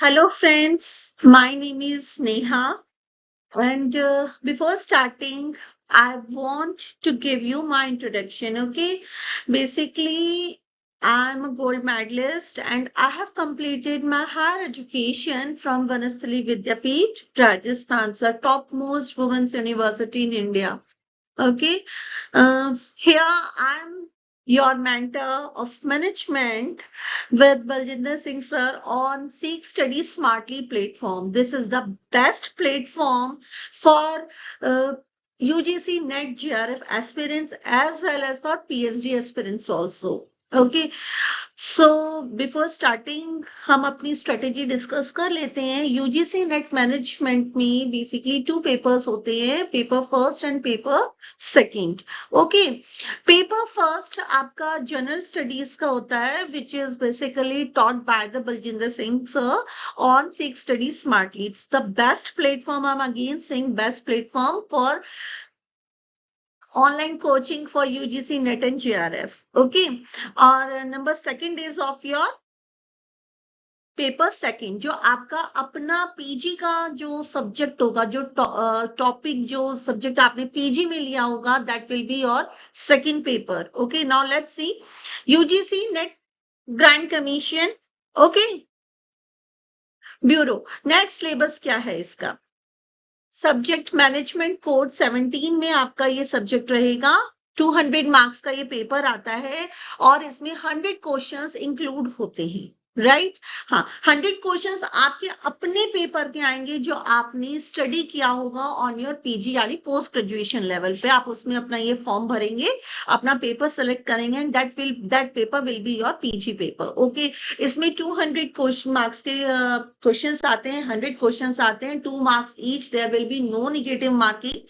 Hello, friends. My name is Neha. And before starting, I want to give you my introduction. Okay. Basically, I'm a gold medalist and I have completed my higher education from Vanasthali Vidyapeeth, Rajasthan, the topmost women's university in India. Okay. Here I'm your mentor of management with Baljinder Singh sir on Seek Study Smartly platform. This is the best platform for UGC NET GRF aspirants as well as for PhD aspirants also. Okay. So before starting हम अपनी strategy discuss कर लेते हैं। UGC net management में basically two papers होते हैं, paper first and paper second. Okay, paper first आपका general studies का होता है which is basically taught by the Baljinder Singh sir on seek study smartly. It's the best platform, I am again saying best platform for online coaching for UGC NET and GRF. Okay. और number second is of your paper second, जो आपका अपना PG का जो subject होगा, जो topic जो subject आपने पीजी में लिया होगा, that will be your second paper. Okay, now let's see UGC net grand commission. Okay, bureau net syllabus क्या है इसका? सब्जेक्ट मैनेजमेंट कोड 17 में आपका ये सब्जेक्ट रहेगा। 200 मार्क्स का ये पेपर आता है और इसमें 100 क्वेश्चंस इंक्लूड होते हैं। राइट, हाँ, 100 क्वेश्चंस आपके अपने पेपर के आएंगे जो आपने स्टडी किया होगा ऑन योर पीजी यानी पोस्ट ग्रेजुएशन लेवल पे। आप उसमें अपना ये फॉर्म भरेंगे, अपना पेपर सेलेक्ट करेंगे and that paper will be your PG paper. Okay, इसमें 200 मार्क्स के क्वेश्चंस आते हैं, 100 क्वेश्चंस आते हैं, 2 marks each, there will be no negative marking.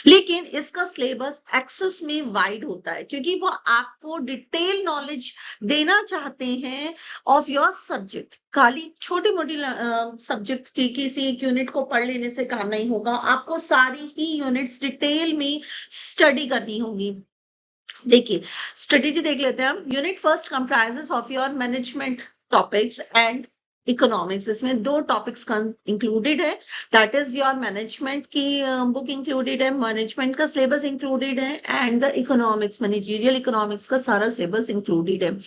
लेकिन इसका सिलेबस एक्सेस में वाइड होता है क्योंकि वो आपको डिटेल नॉलेज देना चाहते हैं ऑफ योर सब्जेक्ट। खाली छोटी मोटी सब्जेक्ट की किसी एक यूनिट को पढ़ लेने से काम नहीं होगा, आपको सारी ही यूनिट्स डिटेल में स्टडी करनी होगी। देखिए, स्ट्रेटेजी देख लेते हैं हम। Unit first comprises of your management topics and economics. इसमें 2 टॉपिक्स इंक्लूडेड है, दैट इज योर मैनेजमेंट की बुक इंक्लूडेड है, मैनेजमेंट का सिलेबस इंक्लूडेड है and the economics, managerial economics का सारा सिलेबस इंक्लूडेड है।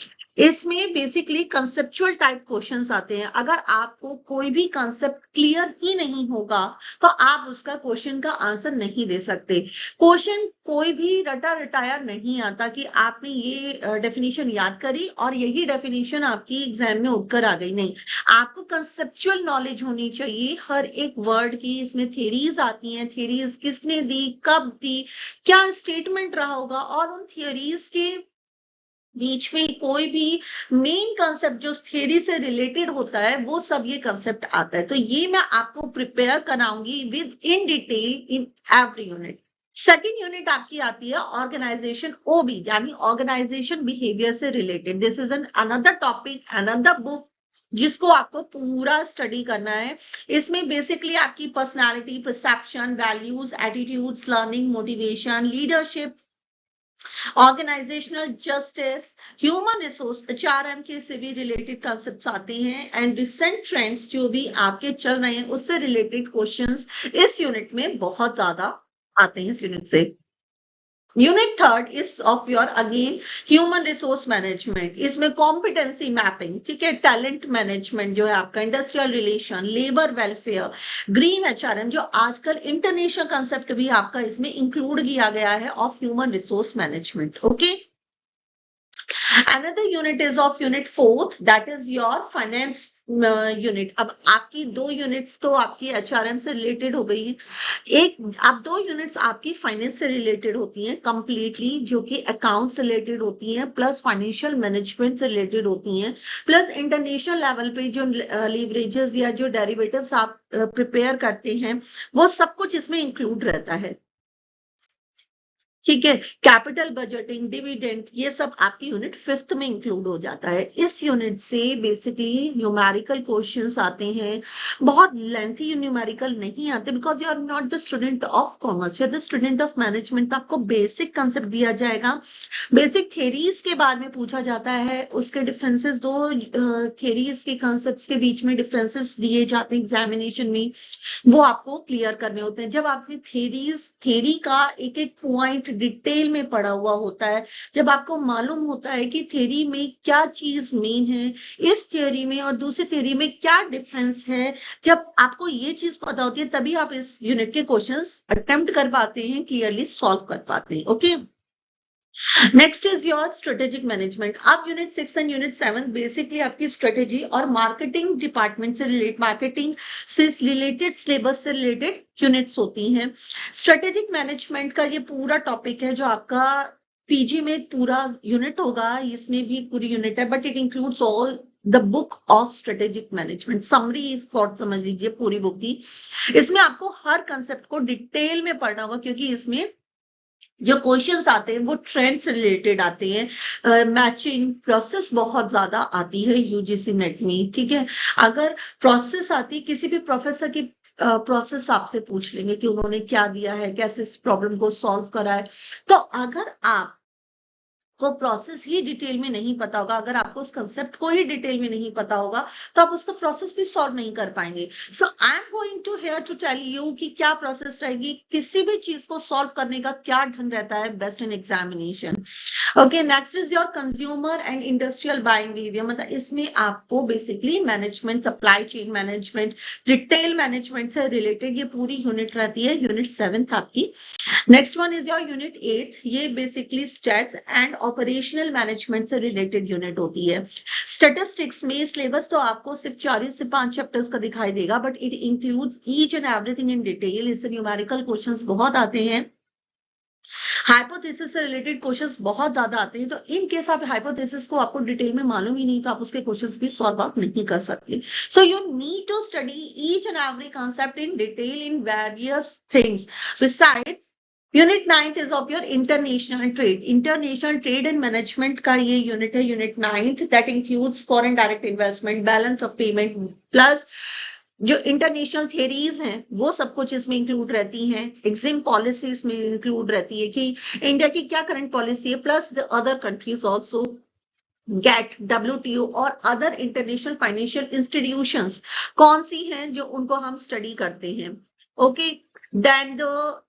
इसमें बेसिकली कंसेप्चुअल टाइप क्वेश्चंस आते हैं। अगर आपको कोई भी कंसेप्ट क्लियर ही नहीं होगा तो आप उसका क्वेश्चन का आंसर नहीं दे सकते। क्वेश्चन कोई भी रटा रटाया नहीं आता कि आपने ये डेफिनेशन याद करी और यही डेफिनेशन आपकी एग्जाम में उठकर आ गई, नहीं। आपको कंसेप्चुअल नॉलेज होनी चाहिए हर एक वर्ड की। इसमें थियरीज आती हैं, थियरीज किसने दी, कब दी, क्या स्टेटमेंट रहा होगा, और उन थियरीज के बीच में कोई भी मेन कंसेप्ट जो थियरी से रिलेटेड होता है वो सब ये कंसेप्ट आता है। तो ये मैं आपको प्रिपेयर कराऊंगी with in detail in every unit. Second unit आपकी आती है ऑर्गेनाइजेशन ओबी यानी ऑर्गेनाइजेशन बिहेवियर से रिलेटेड। This is an another topic, another book जिसको आपको पूरा स्टडी करना है। इसमें बेसिकली आपकी personality, perception, values, attitudes, learning, motivation, leadership, organisational justice, human resource, HRM के से भी रिलेटेड कंसेप्ट्स आते हैं एंड रिसेंट ट्रेंड्स जो भी आपके चल रहे हैं उससे रिलेटेड क्वेश्चंस इस यूनिट में बहुत ज्यादा आते हैं इस यूनिट से। Unit third is of your again human resource management. इसमें कॉम्पिटेंसी मैपिंग, ठीक है, टैलेंट मैनेजमेंट जो है आपका, industrial relation, labour welfare, green HRM, जो आजकल इंटरनेशनल कंसेप्ट भी आपका इसमें इंक्लूड किया गया है of human resource management. Okay, another unit is of unit 4th, that is your finance unit. अब आपकी 2 यूनिट्स तो आपकी एचआरएम से रिलेटेड हो गई है, एक अब 2 यूनिट्स आपकी फाइनेंस से रिलेटेड होती हैं कंप्लीटली, जो कि अकाउंट से रिलेटेड होती हैं, प्लस फाइनेंशियल मैनेजमेंट से रिलेटेड होती हैं, प्लस इंटरनेशनल लेवल पे जो लीवरेजेस या जो डेरिवेटिव्स आप प्रिपेयर करते हैं वो सब कुछ इसमें इंक्लूड रहता है। ठीक है। कैपिटल बजटिंग, डिविडेंड, ये सब आपकी यूनिट 5th में इंक्लूड हो जाता है। इस यूनिट से बेसिकली न्यूमेरिकल क्वेश्चंस आते हैं, बहुत लेंथी न्यूमेरिकल नहीं आते, because you are not the student of commerce, you are the student of management. तो आपको बेसिक कंसेप्ट दिया जाएगा, बेसिक थेरीज के बारे में पूछा जाता है, उसके डिफरेंसेस, दो थेरीज के कंसेप्ट के बीच में डिफरेंसेस दिए जाते हैं एग्जामिनेशन में, वो आपको क्लियर करने होते हैं। जब आपने थेरी का एक एक पॉइंट डिटेल में पढ़ा हुआ होता है, जब आपको मालूम होता है कि थेरी में क्या चीज मेन है, इस थ्योरी में और दूसरी थ्योरी में क्या डिफरेंस है, जब आपको ये चीज पता होती है, तभी आप इस यूनिट के क्वेश्चंस अटेम्प्ट कर पाते हैं, क्लियरली सॉल्व कर पाते हैं। Okay, next is your strategic management. अब यूनिट 6 एंड यूनिट 7 बेसिकली आपकी स्ट्रेटेजी और मार्केटिंग डिपार्टमेंट से रिलेटेड, मार्केटिंग से रिलेटेड, सिलेबस से रिलेटेड यूनिट्स होती हैं। स्ट्रेटेजिक मैनेजमेंट का ये पूरा टॉपिक है जो आपका पीजी में पूरा यूनिट होगा, इसमें भी पूरी यूनिट है, but it includes all the book of strategic management. Summary short समझ लीजिए पूरी बुक की। इसमें आपको हर कंसेप्ट को डिटेल में पढ़ना होगा, क्योंकि इसमें जो क्वेश्चंस आते हैं वो ट्रेंड से रिलेटेड आते हैं। मैचिंग प्रोसेस बहुत ज्यादा आती है यूजीसी नेट में, ठीक है। अगर प्रोसेस आती, किसी भी प्रोफेसर की प्रोसेस आपसे पूछ लेंगे कि उन्होंने क्या दिया है, कैसे इस प्रॉब्लम को सॉल्व करा है, तो अगर आप को प्रोसेस ही डिटेल में नहीं पता होगा, अगर आपको उस कंसेप्ट को ही डिटेल में नहीं पता होगा, तो आप उसका प्रोसेस भी सॉल्व नहीं कर पाएंगे। So I am going to here to tell you कि क्या प्रोसेस रहेगी, किसी भी चीज को सॉल्व करने का क्या ढंग रहता है best in examination. Okay, next is your consumer and industrial buying behaviour. मतलब इसमें आपको basically management, supply chain management, retail management से रिलेटेड ये पूरी यूनिट रहती है, यूनिट 7 आपकी। Next one is your unit 8। ये basically stats and operational management से रिलेटेड यूनिट होती है। स्टैटिस्टिक्स में सिलेबस तो आपको सिर्फ 4 से 5 चैप्टर्स का दिखाई देगा, but it includes each and everything in detail. इससे न्यूमेरिकल क्वेश्चंस बहुत आते हैं, हाइपोथेसिस से रिलेटेड क्वेश्चंस बहुत ज्यादा आते हैं। तो इन केस आप हाइपोथेसिस को आपको डिटेल में मालूम ही नहीं, तो आप उसके क्वेश्चंस भी सॉल्व आउट नहीं कर सकते। So you need to study each and every concept in detail in various things. Besides unit 9 is of your international trade. International trade and management का ये यूनिट है, unit 9, that includes foreign direct investment, balance of payment, plus जो international theories हैं वो सब कुछ इसमें include रहती हैं। एग्जिम पॉलिसी इसमें इंक्लूड रहती है कि इंडिया की क्या करंट पॉलिसी है, plus the other countries also, get, WTO और अदर इंटरनेशनल फाइनेंशियल इंस्टीट्यूशंस कौन सी हैं जो उनको हम स्टडी करते हैं। Okay, then the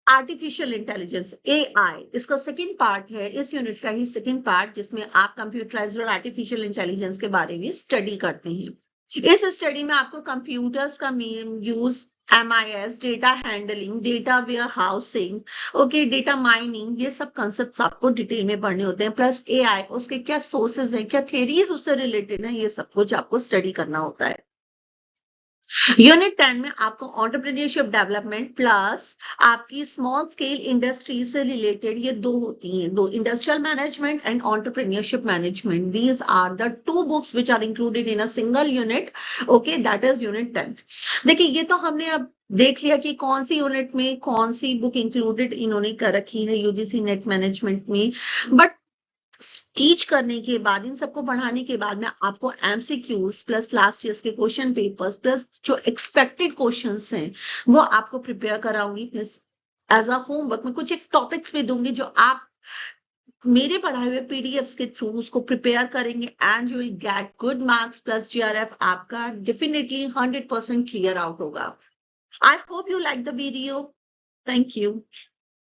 artificial intelligence, AI, इसका सेकंड पार्ट है, इस यूनिट का ही सेकंड पार्ट, जिसमें आप कंप्यूटराइज्ड और आर्टिफिशियल इंटेलिजेंस के बारे में स्टडी करते हैं। इस स्टडी में आपको कंप्यूटर्स का main use, MIS, data handling, data warehousing, okay, data mining, ये सब कंसेप्ट आपको डिटेल में पढ़ने होते हैं, प्लस AI, उसके क्या सोर्सेज हैं, क्या थेरीज उससे रिलेटेड है, ये सब कुछ आपको स्टडी करना होता है। यूनिट 10 में आपको एंटरप्रेन्योरशिप डेवलपमेंट प्लस आपकी स्मॉल स्केल इंडस्ट्री से रिलेटेड ये दो होती हैं, दो, industrial management and entrepreneurship management. These are the two books which are included in a single unit. Okay, that is unit 10। देखिए, ये तो हमने अब देख लिया कि कौन सी यूनिट में कौन सी बुक इंक्लूडेड इन्होंने कर रखी है यूजीसी नेट मैनेजमेंट में, बट टीच करने के बाद, इन सबको पढ़ाने के बाद में आपको MCQs प्लस लास्ट ईयर के क्वेश्चन पेपर्स प्लस जो एक्सपेक्टेड क्वेश्चंस हैं वो आपको प्रिपेयर कराऊंगी, प्लस एज अ होमवर्क में कुछ एक टॉपिक्स भी दूंगी जो आप मेरे पढ़ाए हुए PDFs के थ्रू उसको प्रिपेयर करेंगे, and you will get good marks plus GRF आपका डेफिनेटली 100% क्लियर आउट होगा। I hope you like the video. Thank you.